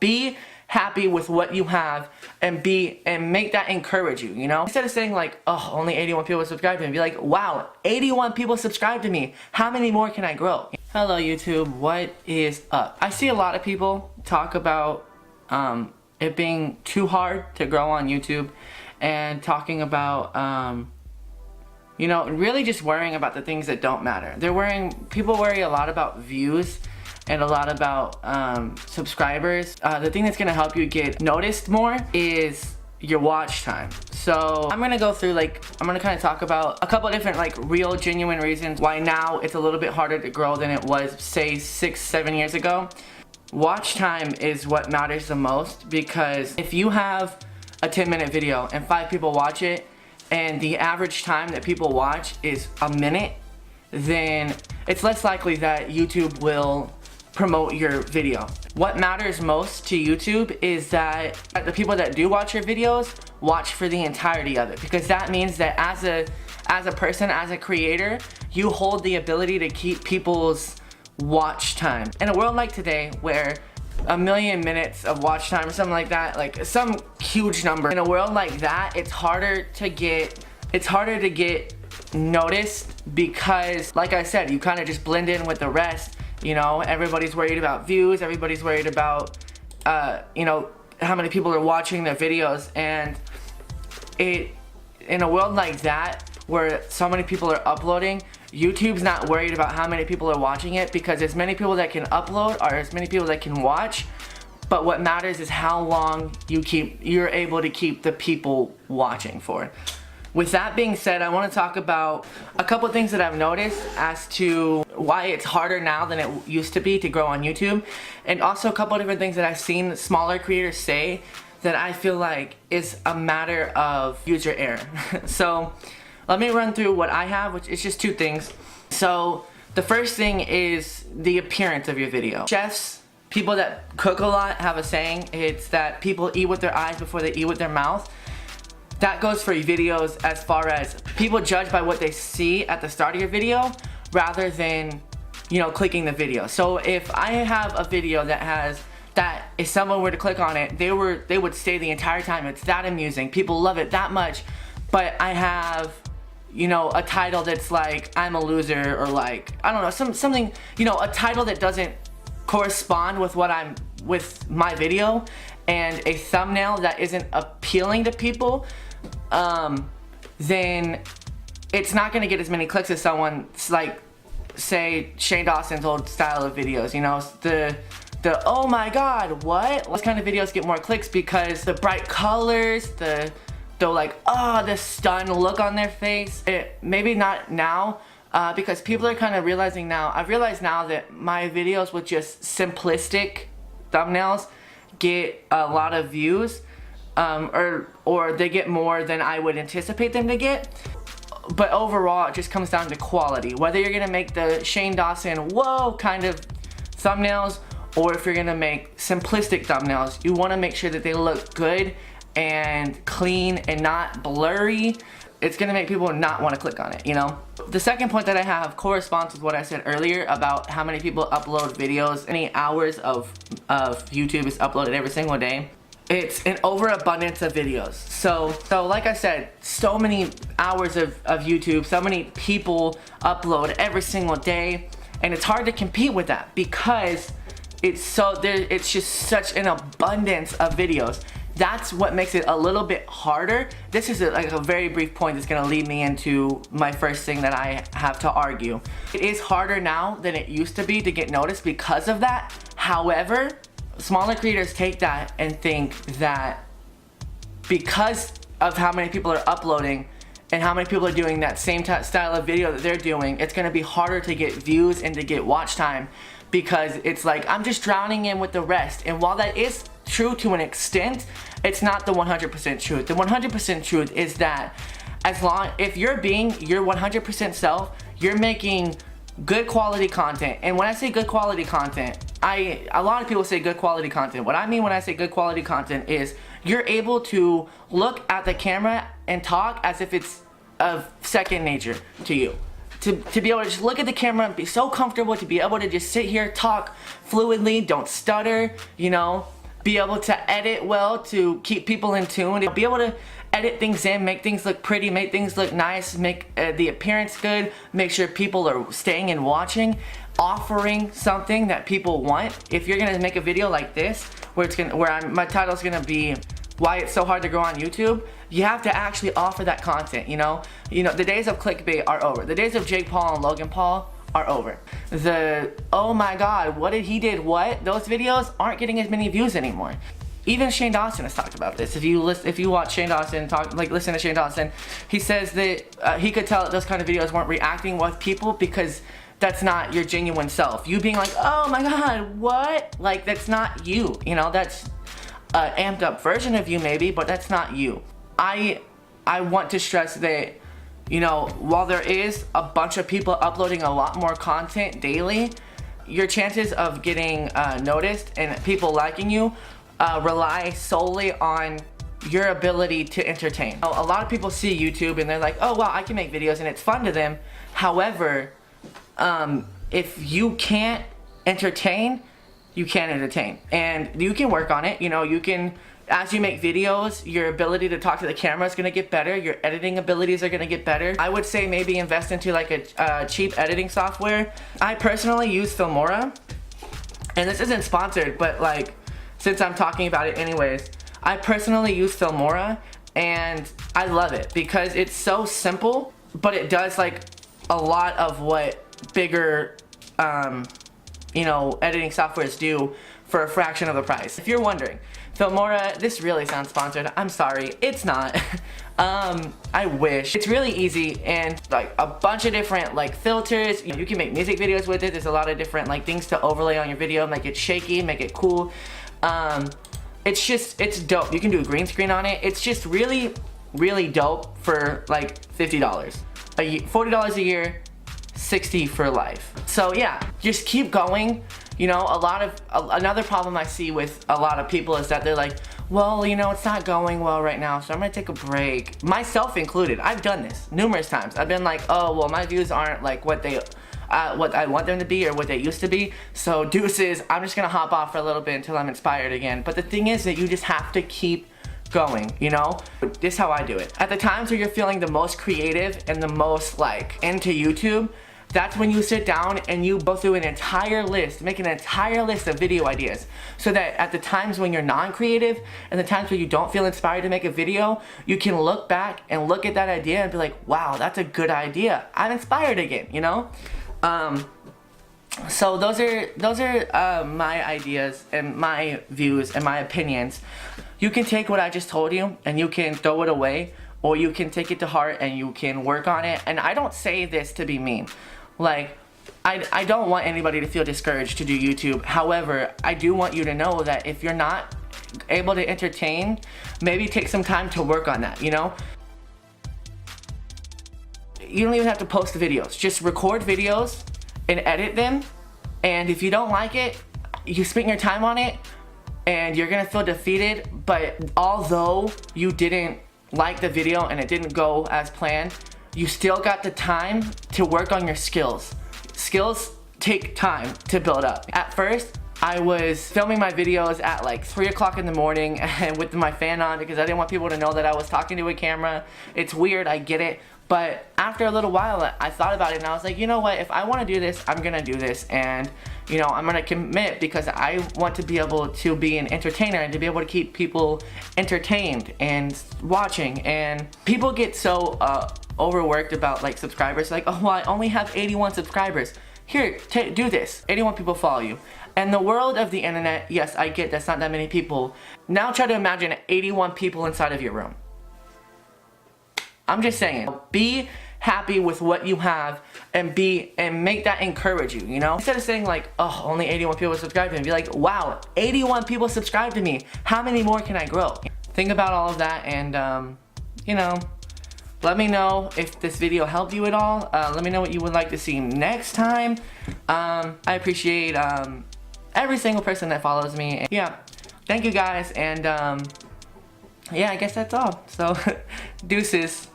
be happy with what you have and make that encourage you, you know? Instead of saying like, oh, only 81 people subscribe to me, be like, wow, 81 people subscribe to me. How many more can I grow? Hello YouTube, what is up? I see a lot of people talk about it being too hard to grow on YouTube and talking about you know, really just worrying about the things that don't matter. People worry a lot about views and a lot about subscribers. The thing that's gonna help you get noticed more is your watch time. So I'm gonna go through I'm gonna kind of talk about a couple different real genuine reasons why now it's a little bit harder to grow than it was say 6-7 years ago. Watch time is what matters the most, because if you have a 10-minute video and 5 people watch it, and the average time that people watch is a minute, then it's less likely that YouTube will promote your video. What matters most to YouTube is that the people that do watch your videos watch for the entirety of it, because that means that as a person, as a creator, you hold the ability to keep people's watch time. In a world like today where 1 million minutes of watch time or something like that, like some huge number, in a world like that, it's harder to get noticed, because like I said, you kind of just blend in with the rest. You know, everybody's worried about views, everybody's worried about you know, how many people are watching their videos, and in a world like that where so many people are uploading, YouTube's not worried about how many people are watching it, because as many people that can upload are as many people that can watch. But what matters is how long you're able to keep the people watching for. With that being said, I want to talk about a couple things that I've noticed as to why it's harder now than it used to be to grow on YouTube, and also a couple different things that I've seen smaller creators say that I feel like is a matter of user error. So let me run through what I have, which is just 2 things. So the first thing is the appearance of your video. Chefs, people that cook a lot, have a saying. It's that people eat with their eyes before they eat with their mouth. That goes for videos as far as people judge by what they see at the start of your video rather than, you know, clicking the video. So if I have a video that if someone were to click on it, they would stay the entire time. It's that amusing. People love it that much. But I have, you know, a title that's like, I'm a loser, or like, I don't know, something, you know, a title that doesn't correspond with with my video, and a thumbnail that isn't appealing to people, then it's not gonna get as many clicks as someone like, say, Shane Dawson's old style of videos, you know, the oh my god, what? Those kind of videos get more clicks because the bright colors, the like, oh, the stunned look on their face. Maybe not now, because people are kind of realizing now, I've realized now that my videos with just simplistic thumbnails get a lot of views, or they get more than I would anticipate them to get. But overall, it just comes down to quality. Whether you're gonna make the Shane Dawson, whoa, kind of thumbnails, or if you're gonna make simplistic thumbnails, you wanna make sure that they look good and clean and not blurry. It's gonna make people not want to click on it, you know? The second point that I have corresponds with what I said earlier about how many people upload videos, any hours of YouTube is uploaded every single day. It's an overabundance of videos. So like I said, so many hours of YouTube, so many people upload every single day, and it's hard to compete with that because it's just such an abundance of videos. That's what makes it a little bit harder. This is like a very brief point that's gonna lead me into my first thing that I have to argue. It is harder now than it used to be to get noticed because of that. However, smaller creators take that and think that because of how many people are uploading and how many people are doing that same style of video that they're doing, it's gonna be harder to get views and to get watch time, because it's like, I'm just drowning in with the rest. And while that is true to an extent, it's not the 100% truth. The 100% truth is that if you're being your 100% self, you're making good quality content. And when I say good quality content, a lot of people say good quality content. What I mean when I say good quality content is you're able to look at the camera and talk as if it's of second nature to you. To be able to just look at the camera and be so comfortable to be able to just sit here, talk fluidly, don't stutter, you know. be able to edit well to keep people in tune, be able to edit things in, make things look pretty, make things look nice, make the appearance good, make sure people are staying and watching, offering something that people want. If you're gonna make a video like this, where my title's gonna be why it's so hard to grow on YouTube, you have to actually offer that content, you know? The days of clickbait are over. The days of Jake Paul and Logan Paul are over. The, oh my god, what did he did what? Those videos aren't getting as many views anymore. Even Shane Dawson has talked about this. If you watch Shane Dawson talk, listen to Shane Dawson, he says that he could tell that those kind of videos weren't reacting with people because that's not your genuine self. You being like, oh my god, what? Like, that's not you, you know? That's an amped up version of you maybe, but that's not you. I want to stress that, you know, while there is a bunch of people uploading a lot more content daily, your chances of getting noticed and people liking you rely solely on your ability to entertain. A lot of people see YouTube and they're like, oh wow, I can make videos and it's fun to them. However, if you can't entertain, you can't entertain. And you can work on it, you know, you can, as you make videos, your ability to talk to the camera is gonna get better, your editing abilities are gonna get better. I would say maybe invest into like a cheap editing software. I personally use Filmora, and this isn't sponsored, but like, since I'm talking about it anyways, I personally use Filmora, and I love it because it's so simple, but it does like a lot of what bigger, you know, editing softwares do for a fraction of the price. If you're wondering, Filmora, this really sounds sponsored. I'm sorry, it's not. I wish. It's really easy and like a bunch of different like filters. You can make music videos with it. There's a lot of different like things to overlay on your video, make it shaky, make it cool. It's dope. You can do a green screen on it. It's just really, really dope for like $50. $40 a year, $60 for life. So yeah, just keep going. You know, another problem I see with a lot of people is that they're like, well, you know, it's not going well right now, so I'm gonna take a break. Myself included. I've done this numerous times. I've been like, oh, well, my views aren't like what I want them to be or what they used to be, so deuces, I'm just gonna hop off for a little bit until I'm inspired again. But the thing is that you just have to keep going, you know? This is how I do it. At the times where you're feeling the most creative and the most like into YouTube, that's when you sit down and you go through an entire list, make an entire list of video ideas, so that at the times when you're non-creative and the times where you don't feel inspired to make a video, you can look back and look at that idea and be like, wow, that's a good idea. I'm inspired again, you know? So those are my ideas and my views and my opinions. You can take what I just told you and you can throw it away, or you can take it to heart and you can work on it. And I don't say this to be mean. Like, I don't want anybody to feel discouraged to do YouTube. However, I do want you to know that if you're not able to entertain, maybe take some time to work on that, you know? You don't even have to post the videos. Just record videos and edit them. And if you don't like it, you spend your time on it and you're gonna feel defeated. But although you didn't like the video and it didn't go as planned, you still got the time to work on your skills. Skills take time to build up. At first, I was filming my videos at like 3 o'clock in the morning and with my fan on because I didn't want people to know that I was talking to a camera. It's weird, I get it. But after a little while, I thought about it and I was like, you know what, if I want to do this, I'm gonna do this. And you know, I'm gonna commit because I want to be able to be an entertainer and to be able to keep people entertained and watching. And people get so overworked about like subscribers, like, oh, well, I only have 81 subscribers. Here, do this. 81 people follow you. And the world of the internet, yes, I get that's not that many people. Now try to imagine 81 people inside of your room. I'm just saying, be happy with what you have and make that encourage you, you know? Instead of saying like, oh, only 81 people subscribe to me, be like, wow, 81 people subscribe to me. How many more can I grow? Think about all of that and, you know, let me know if this video helped you at all. Let me know what you would like to see next time. I appreciate every single person that follows me. Yeah, thank you guys, and yeah, I guess that's all. So, deuces.